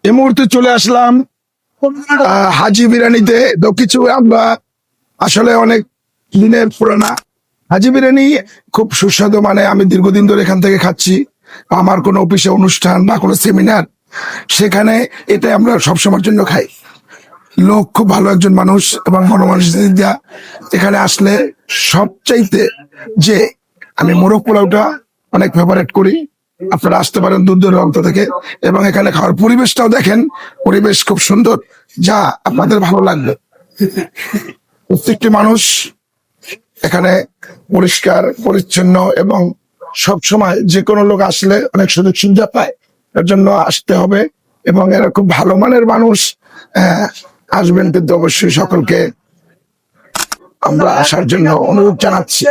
এই মুহূর্তে চলে আসলাম হাজি বিরিয়ানিতে। তো কিছু আমরা আসলে অনেক দিনের পুরানা হাজি বিরিয়ানি, খুব সুস্বাদু। মানে আমি দীর্ঘদিন ধরে এখান থেকে খাচ্ছি। আমার কোনো অফিসে অনুষ্ঠান বা কোনো সেমিনার, সেখানে এটা আমরা সবসময়ের জন্য খাই। লোক খুব ভালো একজন মানুষ এবং মনোমানসিকতা। এখানে আসলে সবচাইতে যে আমি মোরগ পোলাওটা অনেক ফেভারেট করি। আপনারা আসতে পারেন দূর দূরান্ত থেকে, এবং এখানে খাওয়ার পরিবেশটাও দেখেন, পরিবেশ খুব সুন্দর, যা আপনাদের ভালো লাগবে। প্রত্যেকটি মানুষ এখানে পরিষ্কার পরিচ্ছন্ন, এবং সব সময় যে কোনো লোক আসলে অনেক সুযোগ সুবিধা পায়। এর জন্য আসতে হবে, এবং এরা খুব ভালো মানের মানুষ। আসবেন, কিন্তু অবশ্যই সকলকে আমরা আসার জন্য অনুরোধ জানাচ্ছি।